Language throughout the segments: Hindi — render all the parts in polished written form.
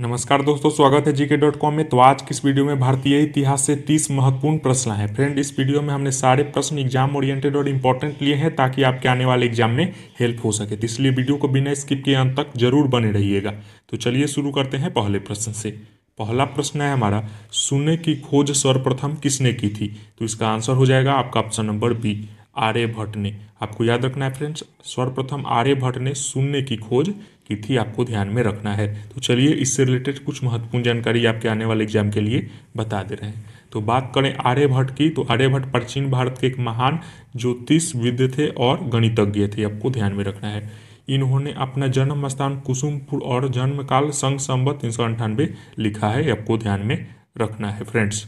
नमस्कार दोस्तों, स्वागत है gk.com में। तो आज की इस वीडियो में भारतीय इतिहास से 30 महत्वपूर्ण प्रश्न हैं। फ्रेंड, इस वीडियो में हमने सारे प्रश्न एग्जाम ओरिएंटेड और इम्पोर्टेंट लिए हैं ताकि आपके आने वाले एग्जाम में हेल्प हो सके। तो इसलिए वीडियो को बिना स्किप किए अंत तक जरूर बने रहिएगा। तो चलिए शुरू करते हैं पहले प्रश्न से। पहला प्रश्न है हमारा, शून्य की खोज सर्वप्रथम किसने की थी? तो इसका आंसर हो जाएगा आपका ऑप्शन नंबर बी, आर्यभट्ट ने। आपको याद रखना है फ्रेंड्स, सर्वप्रथम आर्यभट्ट ने शून्य की खोज की थी, आपको ध्यान में रखना है। तो चलिए इससे रिलेटेड कुछ महत्वपूर्ण जानकारी आपके आने वाले एग्जाम के लिए बता दे रहे हैं। तो बात करें आर्यभट्ट की, तो आर्यभट्ट प्राचीन भारत के एक महान ज्योतिषविद थे और गणितज्ञ थे, आपको ध्यान में रखना है। इन्होंने अपना जन्म स्थान कुसुमपुर और जन्म काल संग संवत 398 लिखा है, आपको ध्यान में रखना है फ्रेंड्स।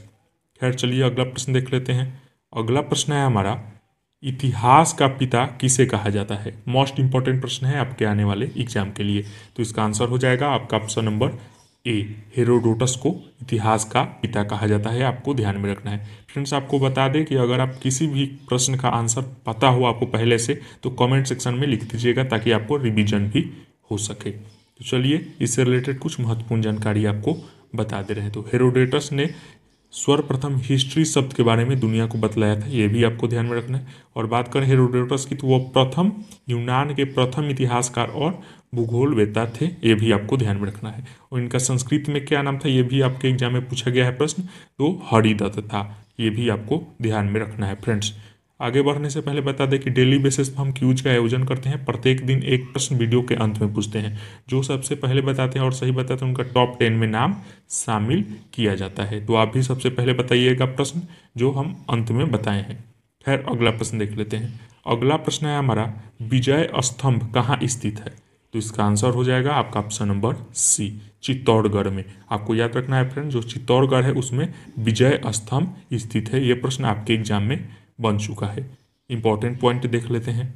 खैर चलिए अगला प्रश्न देख लेते हैं। अगला प्रश्न है हमारा, इतिहास का पिता किसे कहा जाता है? मोस्ट इंपॉर्टेंट प्रश्न है आपके आने वाले एग्जाम के लिए। तो इसका आंसर हो जाएगा आपका ऑप्शन नंबर ए, हेरोडोटस को इतिहास का पिता कहा जाता है, आपको ध्यान में रखना है। फ्रेंड्स, आपको बता दें कि अगर आप किसी भी प्रश्न का आंसर पता हो आपको पहले से, तो कमेंट सेक्शन में लिख दीजिएगा ताकि आपको रिवीजन भी हो सके। तो चलिए इससे रिलेटेड कुछ महत्वपूर्ण जानकारी आपको बता दे रहे हैं। तो हेरोडोटस ने सर्वप्रथम हिस्ट्री शब्द के बारे में दुनिया को बतलाया था, ये भी आपको ध्यान में रखना है। और बात करें हेरोडोटस की, तो वो प्रथम यूनान के प्रथम इतिहासकार और भूगोलवेत्ता थे, ये भी आपको ध्यान में रखना है। और इनका संस्कृत में क्या नाम था, ये भी आपके एग्जाम में पूछा गया है प्रश्न, तो हरिदत्त था, ये भी आपको ध्यान में रखना है फ्रेंड्स। आगे बढ़ने से पहले बता दें कि डेली बेसिस पर हम क्यूज का आयोजन करते हैं। प्रत्येक दिन एक प्रश्न वीडियो के अंत में पूछते हैं। जो सबसे पहले बताते हैं और सही बताते हैं उनका टॉप 10 में नाम शामिल किया जाता है। तो आप भी सबसे पहले बताइएगा प्रश्न जो हम अंत में बताए हैं। खैर अगला प्रश्न देख लेते हैं। अगला प्रश्न है हमारा, विजय स्तंभ कहाँ स्थित है? तो इसका आंसर हो जाएगा आपका ऑप्शन नंबर सी, चित्तौड़गढ़ में। आपको याद रखना है फ्रेंड, जो चित्तौड़गढ़ है उसमें विजय स्तंभ स्थित है। ये प्रश्न आपके एग्जाम में बन चुका है। इंपॉर्टेंट पॉइंट देख लेते हैं।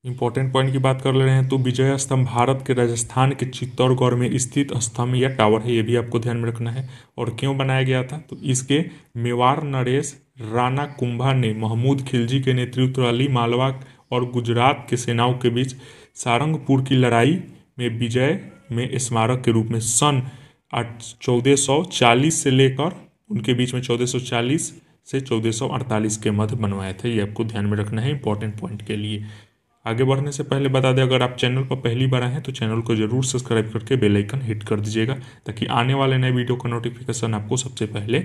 इंपॉर्टेंट पॉइंट की बात कर ले रहे हैं तो विजय स्तंभ भारत के राजस्थान के चित्तौड़गढ़ में स्थित स्तंभ या टावर है, ये भी आपको ध्यान में रखना है। और क्यों बनाया गया था, तो इसके मेवाड़ नरेश राणा कुंभा ने महमूद खिलजी के नेतृत्व वाली मालवा और गुजरात के सेनाओं के बीच सारंगपुर की लड़ाई में विजय में स्मारक के रूप में सन 1440 से लेकर उनके बीच में 1440 से 1448 के मध्य बनवाया था, ये आपको ध्यान में रखना है इंपॉर्टेंट पॉइंट के लिए। आगे बढ़ने से पहले बता दें, अगर आप चैनल पर पहली बार आए हैं तो चैनल को जरूर सब्सक्राइब करके बेल आइकन हिट कर दीजिएगा ताकि आने वाले नए वीडियो का नोटिफिकेशन आपको सबसे पहले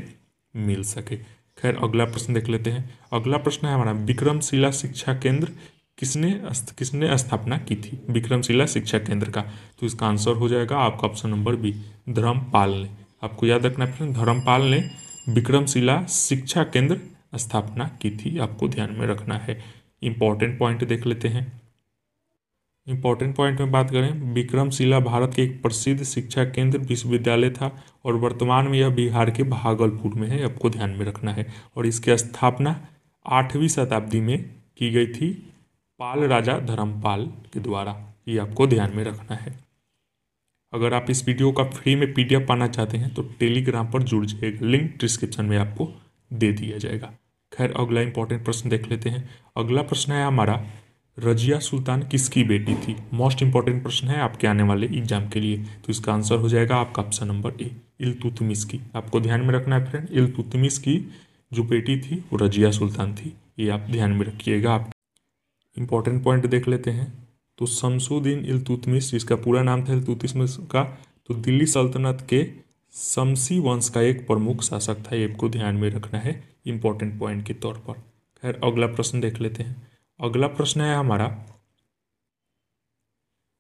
मिल सके। खैर अगला प्रश्न देख लेते हैं। अगला प्रश्न है हमारा, विक्रमशिला शिक्षा केंद्र किसने स्थापना की थी? विक्रमशिला शिक्षा केंद्र का, तो इसका आंसर हो जाएगा आपका ऑप्शन नंबर बी, धर्मपाल ने। आपको याद रखना है फ्रेंड, धर्मपाल ने विक्रमशिला शिक्षा केंद्र स्थापना की थी, आपको ध्यान में रखना है। इंपॉर्टेंट पॉइंट देख लेते हैं। इंपॉर्टेंट पॉइंट में बात करें, विक्रमशिला भारत के एक प्रसिद्ध शिक्षा केंद्र विश्वविद्यालय था और वर्तमान में यह बिहार के भागलपुर में है, आपको ध्यान में रखना है। और इसकी स्थापना 8वीं शताब्दी में की गई थी पाल राजा धर्मपाल के द्वारा, ये आपको ध्यान में रखना है। अगर आप इस वीडियो का फ्री में PDF पाना चाहते हैं तो टेलीग्राम पर जुड़ जाइएगा, लिंक डिस्क्रिप्शन में आपको दे दिया जाएगा। खैर अगला इंपॉर्टेंट प्रश्न देख लेते हैं। अगला प्रश्न है हमारा, रजिया सुल्तान किसकी बेटी थी? मोस्ट इंपॉर्टेंट प्रश्न है आपके आने वाले एग्जाम के लिए। तो इसका आंसर हो जाएगा आपका ऑप्शन नंबर ए, इल्तुतमिश की। आपको ध्यान में रखना है फ्रेंड, इल्तुतमिश की जो बेटी थी वो रजिया सुल्तान थी, ये आप ध्यान में रखिएगा। आप इंपॉर्टेंट पॉइंट देख लेते हैं। तो शमसुद्दीन इल्तुतमिश, जिसका पूरा नाम था इल्तुतमिश का, तो दिल्ली सल्तनत के शमसी वंश का एक प्रमुख शासक था, ये आपको ध्यान में रखना है इंपॉर्टेंट पॉइंट के तौर पर। खैर अगला प्रश्न देख लेते हैं। अगला प्रश्न है हमारा,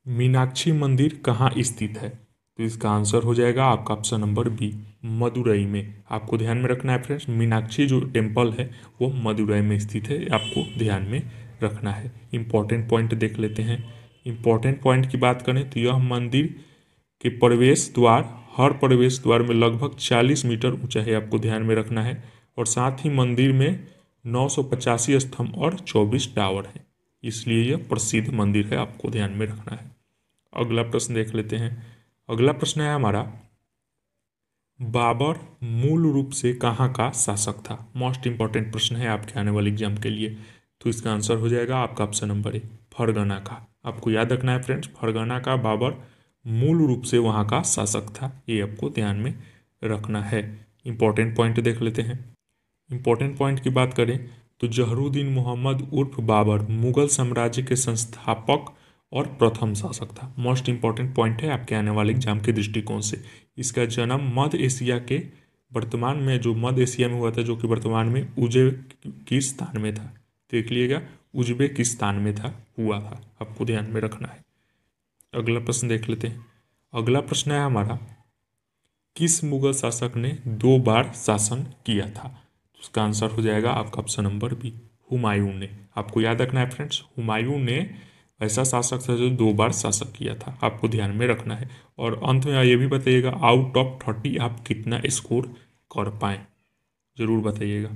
मीनाक्षी मंदिर कहाँ स्थित है? तो इसका आंसर हो जाएगा आपका ऑप्शन नंबर बी, मदुरई में। आपको ध्यान में रखना है फ्रेंड्स, मीनाक्षी जो टेम्पल है वो मदुरई में स्थित है, आपको ध्यान में रखना है। इंपॉर्टेंट पॉइंट देख लेते हैं। इंपॉर्टेंट पॉइंट की बात करें तो यह मंदिर के प्रवेश द्वार, हर प्रवेश द्वार में लगभग 40 मीटर ऊंचा है, आपको ध्यान में रखना है। और साथ ही मंदिर में 985 स्तंभ और 24 टावर हैं, इसलिए यह प्रसिद्ध मंदिर है, आपको ध्यान में रखना है। अगला प्रश्न देख लेते हैं। अगला प्रश्न है हमारा, बाबर मूल रूप से कहाँ का शासक था? मोस्ट इंपॉर्टेंट प्रश्न है आपके आने वाले एग्जाम के लिए। तो इसका आंसर हो जाएगा आपका ऑप्शन नंबर ए, फरगना का। आपको याद रखना है फ्रेंड्स, फरगना का बाबर मूल रूप से वहाँ का शासक था। ये आपको ध्यान में रखना है। इंपॉर्टेंट पॉइंट देख लेते हैं। इंपॉर्टेंट पॉइंट की बात करें तो जहरूद्दीन मोहम्मद उर्फ बाबर मुगल साम्राज्य के संस्थापक और प्रथम शासक था। मोस्ट इंपॉर्टेंट पॉइंट है आपके आने वाले एग्जाम के दृष्टिकोण से। इसका जन्म मध्य एशिया के वर्तमान में जो मध्य एशिया में हुआ था, जो कि वर्तमान में उज्बेकिस्तान में था। देख लीजिएगा, उज्बेकिस्तान में हुआ था, आपको ध्यान में रखना है। अगला प्रश्न देख लेते हैं। अगला प्रश्न है हमारा, किस मुगल शासक ने 2 बार शासन किया था? उसका आंसर हो जाएगा आपका ऑप्शन नंबर बी, हुमायूं ने। आपको याद रखना है फ्रेंड्स, हुमायूं ने ऐसा शासक था जो 2 बार शासक किया था, आपको ध्यान में रखना है। और अंत में ये भी बताइएगा आउट ऑफ 30 आप कितना स्कोर कर पाए, जरूर बताइएगा।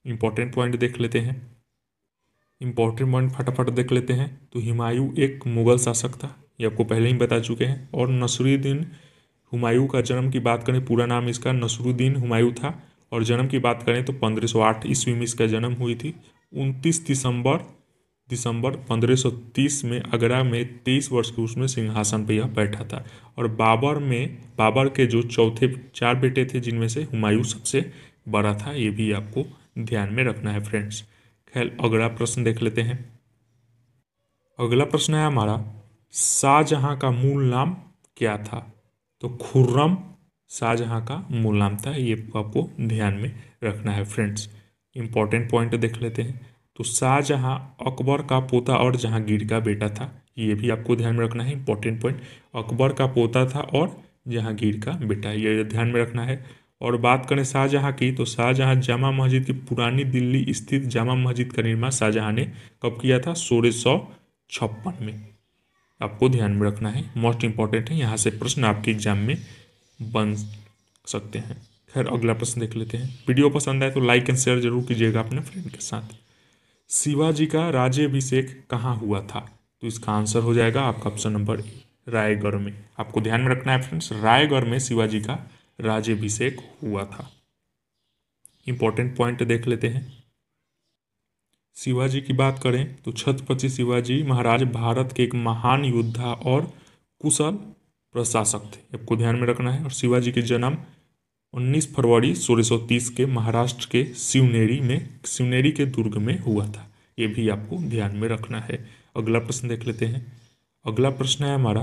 इंपॉर्टेंट पॉइंट देख लेते हैं। इंपॉर्टेंट पॉइंट फटाफट देख लेते हैं। तो हुमायूं एक मुगल शासक था, ये आपको पहले ही बता चुके हैं। और नसरुद्दीन हुमायूं का जन्म की बात करें, पूरा नाम इसका नसरुद्दीन हुमायूं था। और जन्म की बात करें तो 1508 ईस्वी में इसका जन्म हुई थी। 29 दिसंबर 1530 में आगरा में 23 वर्ष की उसमें सिंहासन पर यह बैठा था। और बाबर के जो चौथे 4 बेटे थे, जिनमें से हुमायूं सबसे बड़ा था, ये भी आपको ध्यान में रखना है फ्रेंड्स। खैर अगला प्रश्न देख लेते हैं। अगला प्रश्न है हमारा, शाहजहां का मूल नाम क्या था? तो खुर्रम शाहजहां का मूल नाम था, ये आपको ध्यान में रखना है फ्रेंड्स। इंपॉर्टेंट पॉइंट देख लेते हैं। तो शाहजहां अकबर का पोता और जहांगीर का बेटा था, ये भी आपको ध्यान में रखना है। इंपॉर्टेंट पॉइंट, अकबर का पोता था और जहांगीर का बेटा, ये ध्यान में रखना है। और बात करें शाहजहां की, तो शाहजहां जामा मस्जिद की पुरानी दिल्ली स्थित जामा मस्जिद का निर्माण शाहजहां ने कब किया था? 1656 में, आपको ध्यान में रखना है। मोस्ट इंपॉर्टेंट है, यहाँ से प्रश्न आपके एग्जाम में बन सकते हैं। खैर अगला प्रश्न देख लेते हैं। वीडियो पसंद आए तो लाइक एंड शेयर जरूर कीजिएगा अपने फ्रेंड के साथ। शिवाजी का राज्याभिषेक कहाँ हुआ था? तो इसका आंसर हो जाएगा आपका ऑप्शन नंबर ए, रायगढ़ में। आपको ध्यान में रखना है फ्रेंड्स, रायगढ़ में शिवाजी का राज्याभिषेक हुआ था। इंपॉर्टेंट पॉइंट देख लेते हैं। शिवाजी की बात करें तो छत्रपति शिवाजी महाराज भारत के एक महान योद्धा और कुशल प्रशासक थे, आपको ध्यान में रखना है। और शिवाजी के जन्म 19 फरवरी 1630 के महाराष्ट्र के शिवनेरी के दुर्ग में हुआ था, ये भी आपको ध्यान में रखना है। अगला प्रश्न देख लेते हैं। अगला प्रश्न है हमारा,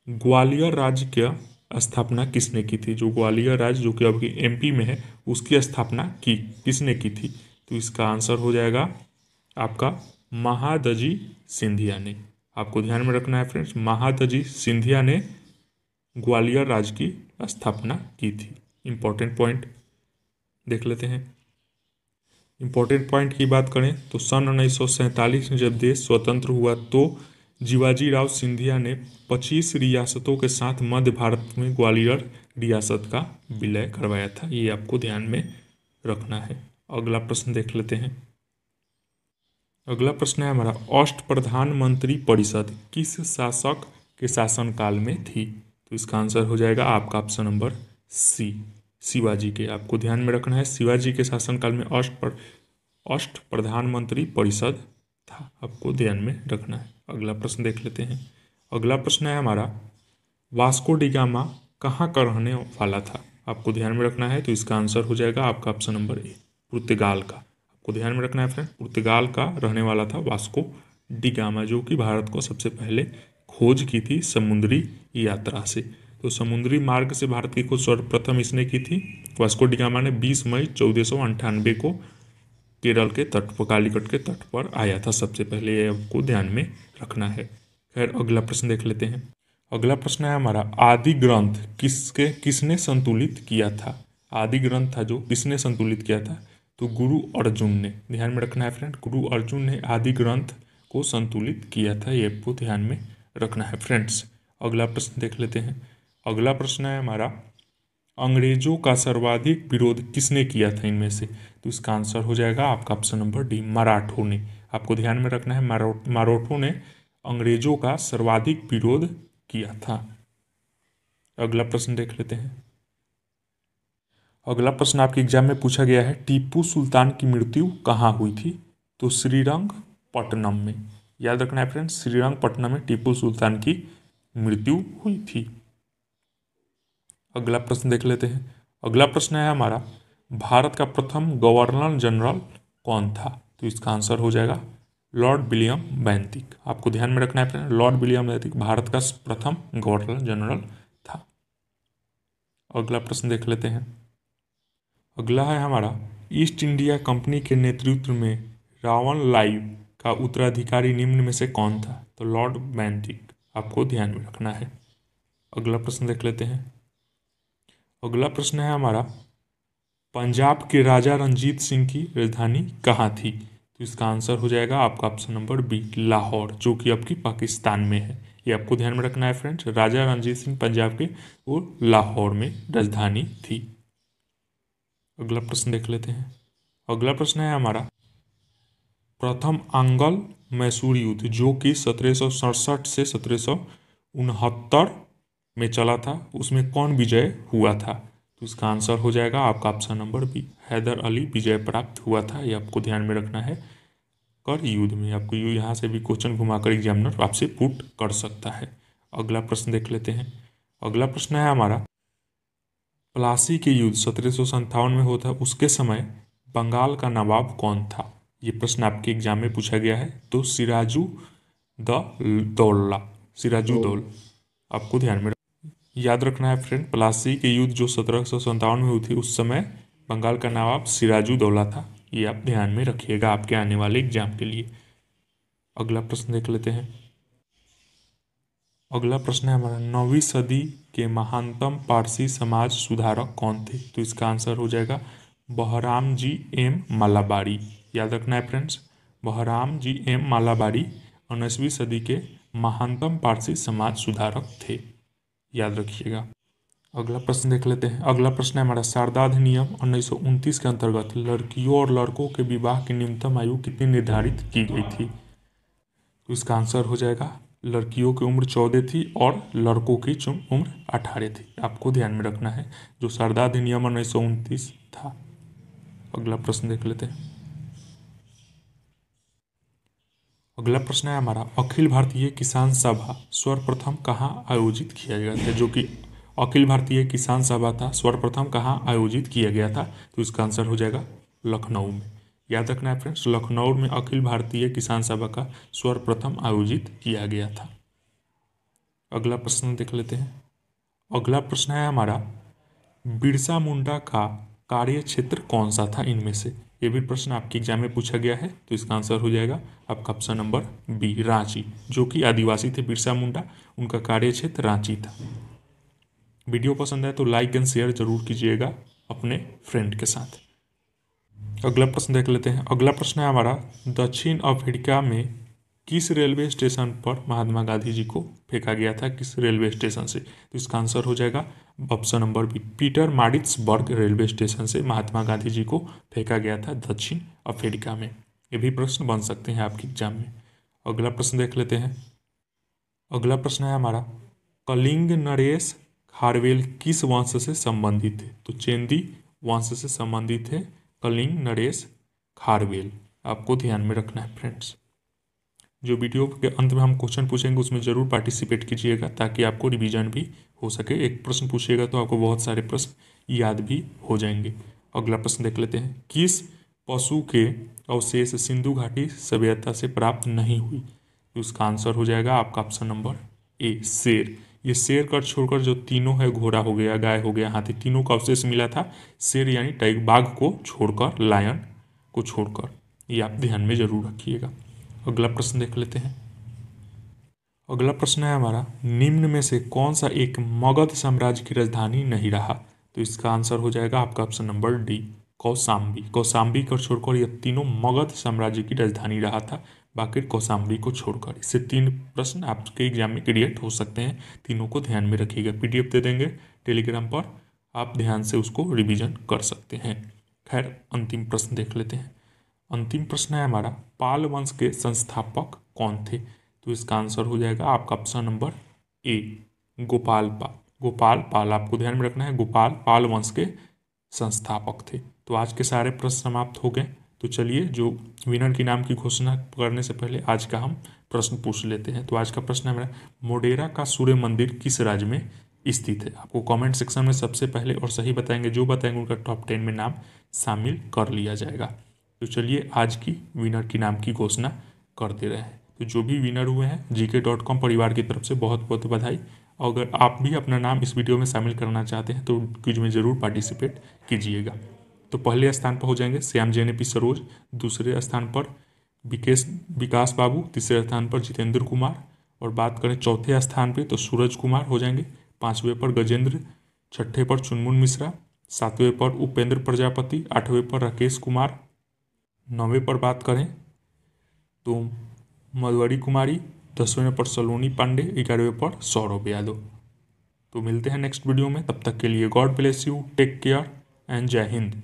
ग्वालियर राज्य की स्थापना किसने की थी? जो ग्वालियर राज्य जो कि अभी एमपी में है, उसकी स्थापना किसने की थी? तो इसका आंसर हो जाएगा आपका महादजी सिंधिया ने। आपको ध्यान में रखना है फ्रेंड्स, महादजी सिंधिया ने ग्वालियर राज्य की स्थापना की थी। इंपॉर्टेंट पॉइंट देख लेते हैं। इंपॉर्टेंट पॉइंट की बात करें तो सन 1947 में जब देश स्वतंत्र हुआ तो जीवाजी राव सिंधिया ने 25 रियासतों के साथ मध्य भारत में ग्वालियर रियासत का विलय करवाया था, ये आपको ध्यान में रखना है। अगला प्रश्न देख लेते हैं। अगला प्रश्न है हमारा, अष्ट प्रधानमंत्री परिषद किस शासक के शासनकाल में थी? तो इसका आंसर हो जाएगा आपका ऑप्शन नंबर सी, शिवाजी के। आपको ध्यान में रखना है, शिवाजी के शासनकाल में अष्ट प्रधानमंत्री परिषद था, आपको ध्यान में रखना है। अगला प्रश्न देख लेते हैं। अगला प्रश्न है हमारा, वास्को डी गामा कहाँ का रहने वाला था? आपको ध्यान में रखना है। तो इसका आंसर हो जाएगा आपका ऑप्शन नंबर ए, पुर्तगाल का। आपको ध्यान में रखना है फ्रेंड, पुर्तगाल का रहने वाला था वास्को डी गामा, जो कि भारत को सबसे पहले खोज की थी समुद्री यात्रा से। तो समुद्री मार्ग से भारत की खोज सर्वप्रथम इसने की थी। वास्को डी गामा ने 20 मई 1498 को केरल के तट पर, कालीकट के तट पर आया था सबसे पहले, ये आपको ध्यान में रखना है। खैर अगला प्रश्न देख लेते हैं। अगला प्रश्न है हमारा, आदि ग्रंथ किसने संतुलित किया था? आदि ग्रंथ था जो किसने संतुलित किया था? तो गुरु अर्जुन ने। ध्यान में रखना है फ्रेंड, गुरु अर्जुन ने आदि ग्रंथ को संतुलित किया था, ये आपको ध्यान में रखना है फ्रेंड्स। अगला प्रश्न देख लेते हैं। अगला प्रश्न है हमारा, अंग्रेजों का सर्वाधिक विरोध किसने किया था इनमें से? तो इसका आंसर हो जाएगा आपका ऑप्शन नंबर डी, मराठों ने। आपको ध्यान में रखना है, मराठों ने अंग्रेजों का सर्वाधिक विरोध किया था। अगला प्रश्न देख लेते हैं। अगला प्रश्न आपके एग्जाम में पूछा गया है, टीपू सुल्तान की मृत्यु कहाँ हुई थी? तो श्रीरंगपट्टनम में। याद रखना है फ्रेंड्स, श्रीरंगपट्टनम में टीपू सुल्तान की मृत्यु हुई थी। अगला प्रश्न देख लेते हैं। अगला प्रश्न है हमारा, भारत का प्रथम गवर्नर जनरल कौन था? तो इसका आंसर हो जाएगा लॉर्ड विलियम बेंटिक। आपको ध्यान में रखना है friend, Lord William Bentinck Bharat का प्रथम गवर्नर जनरल था। अगला प्रश्न देख लेते हैं। अगला है हमारा, ईस्ट इंडिया कंपनी के नेतृत्व में रावण लाइव का उत्तराधिकारी निम्न में से कौन था? तो लॉर्ड बेंटिक, आपको ध्यान में रखना है। अगला प्रश्न देख लेते हैं। अगला प्रश्न है हमारा, पंजाब के राजा रणजीत सिंह की राजधानी कहाँ थी? तो इसका आंसर हो जाएगा आपका ऑप्शन नंबर बी, लाहौर, जो कि आपकी पाकिस्तान में है। ये आपको ध्यान में रखना है फ्रेंड्स, राजा रणजीत सिंह पंजाब के वो लाहौर में राजधानी थी। अगला प्रश्न देख लेते हैं। अगला प्रश्न है हमारा, प्रथम आंग्ल मैसूर युद्ध जो कि 1767 से 1769 में चला था, उसमें कौन विजय हुआ था? तो इसका आंसर हो जाएगा आपका option number B, Haidar Ali विजय प्राप्त हुआ था। ये आपको ध्यान में रखना है। कर युद्ध में आपको यहाँ से भी क्वेश्चन घुमाकर एग्जामिनर आपसे पुट कर सकता है। अगला प्रश्न देख लेते हैं। अगला प्रश्न है हमारा, प्लासी के युद्ध 1757 में होता, उसके समय बंगाल का नवाब कौन था? ये प्रश्न आपके एग्जाम में पूछा गया है। तो सिराजू दौला, सिराजू दौल, आपको ध्यान में याद रखना है फ्रेंड। प्लासी के युद्ध जो 1757 में हुई थी, उस समय बंगाल का नवाब सिराजू दौला था। ये आप ध्यान में रखिएगा आपके आने वाले एग्जाम के लिए। अगला प्रश्न देख लेते हैं। अगला प्रश्न है हमारा, 9वीं सदी के महानतम पारसी समाज सुधारक कौन थे? तो इसका आंसर हो जाएगा बहराम जी एम मालाबारी। याद रखना है friends, Bahram G M Malabari 19वीं सदी के महानतम पारसी समाज सुधारक थे। याद रखिएगा। अगला प्रश्न देख लेते हैं। अगला प्रश्न है हमारा, शारदा अधिनियम 1929 के अंतर्गत लड़कियों और लड़कों के विवाह की न्यूनतम आयु कितनी निर्धारित की गई थी? तो इसका आंसर हो जाएगा, लड़कियों की उम्र 14 थी और लड़कों की उम्र 18 थी। आपको ध्यान में रखना है, जो शारदा अधिनियम 1929 था। अगला प्रश्न देख लेते हैं। अगला प्रश्न है हमारा, अखिल भारतीय किसान सभा सर्वप्रथम कहाँ आयोजित किया गया था? जो कि अखिल भारतीय किसान सभा था, सर्वप्रथम कहाँ आयोजित किया गया था? तो इसका आंसर हो जाएगा लखनऊ में। याद रखना है फ्रेंड्स, लखनऊ में अखिल भारतीय किसान सभा का सर्वप्रथम आयोजित किया गया था। अगला प्रश्न देख लेते हैं। अगला प्रश्न है हमारा, बिरसा मुंडा का कार्य क्षेत्र कौन सा था इनमें से? ये भी प्रश्न आपके एग्जाम में पूछा गया है। तो इसका आंसर हो जाएगा आपका ऑप्शन नंबर बी, रांची, जो कि आदिवासी थे बिरसा मुंडा, उनका कार्य क्षेत्र रांची था। वीडियो पसंद है तो लाइक एंड शेयर जरूर कीजिएगा अपने फ्रेंड के साथ। अगला प्रश्न देख लेते हैं। अगला प्रश्न है हमारा, दक्षिण अफ्रीका में किस रेलवे स्टेशन पर महात्मा गांधी जी को फेंका गया था? किस रेलवे स्टेशन से? तो इसका आंसर हो जाएगा option number B, Pietermaritzburg railway station से महात्मा गांधी जी को फेंका गया था दक्षिण अफ्रीका में। ये भी प्रश्न बन सकते हैं आपके एग्जाम में। अगला प्रश्न देख लेते हैं। अगला प्रश्न है हमारा, कलिंग नरेश खारवेल किस वंश से संबंधित थे? तो चेंदी वंश से संबंधित है कलिंग नरेश खारवेल। आपको ध्यान में रखना है फ्रेंड्स। जो वीडियो के अंत में हम क्वेश्चन पूछेंगे उसमें जरूर पार्टिसिपेट कीजिएगा ताकि आपको रिवीजन भी हो सके। एक प्रश्न पूछिएगा तो आपको बहुत सारे प्रश्न याद भी हो जाएंगे। अगला प्रश्न देख लेते हैं। किस पशु के अवशेष सिंधु घाटी सभ्यता से प्राप्त नहीं हुई? तो उसका आंसर हो जाएगा आपका ऑप्शन नंबर ए, शेर। ये शेर कर छोड़कर जो तीनों है, घोड़ा हो गया, गाय हो गया, हाथी, तीनों का अवशेष मिला था शेर यानी टाइगर, बाघ को छोड़कर, लायन को छोड़कर। ये आप ध्यान में जरूर रखिएगा। अगला प्रश्न देख लेते हैं। अगला प्रश्न है हमारा, निम्न में से कौन सा एक मगध साम्राज्य की राजधानी नहीं रहा? तो इसका आंसर हो जाएगा आपका option number D, Kaushambi. Kaushambi को छोड़कर यह तीनों मगध साम्राज्य की राजधानी रहा था, बाकी कौशाम्बी को छोड़कर। इससे 3 प्रश्न आपके एग्जाम में क्रिएट हो सकते हैं, तीनों को ध्यान में रखिएगा। PDF दे देंगे टेलीग्राम पर, आप ध्यान से उसको रिविजन कर सकते हैं। खैर, अंतिम प्रश्न देख लेते हैं। अंतिम प्रश्न है हमारा, पाल वंश के संस्थापक कौन थे? तो इसका आंसर हो जाएगा आपका ऑप्शन नंबर ए, गोपाल पाल। गोपाल पाल, आपको ध्यान में रखना है, गोपाल पाल वंश के संस्थापक थे। तो आज के सारे प्रश्न समाप्त हो गए। तो चलिए, जो विनर के नाम की घोषणा करने से पहले आज का हम प्रश्न पूछ लेते हैं। तो आज का प्रश्न है मेरा, मोढेरा का सूर्य मंदिर किस राज्य में स्थित है? आपको कमेंट सेक्शन में सबसे पहले और सही बताएंगे जो बताएंगे उनका टॉप 10 में नाम शामिल कर लिया जाएगा। तो चलिए आज की विनर की नाम की घोषणा कर दे रहे हैं। तो जो भी विनर हुए हैं gk.com परिवार की तरफ से बहुत बहुत बधाई। अगर आप भी अपना नाम इस वीडियो में शामिल करना चाहते हैं तो क्विज में ज़रूर पार्टिसिपेट कीजिएगा। तो पहले स्थान पर हो जाएंगे श्याम जेनेपी सरोज, दूसरे स्थान पर विकास बाबू, तीसरे स्थान पर जितेंद्र कुमार, और बात करें चौथे स्थान पे तो सूरज कुमार हो जाएंगे, पाँचवें पर गजेंद्र, छठे पर चुनमुन मिश्रा, सातवें पर उपेंद्र प्रजापति, आठवें पर राकेश कुमार, नौवें पर बात करें तो मधुवरी कुमारी, 10वें पर सलोनी पांडे, 11वें पर सौरभ यादव। तो मिलते हैं नेक्स्ट वीडियो में, तब तक के लिए God bless you, take care and जय हिंद।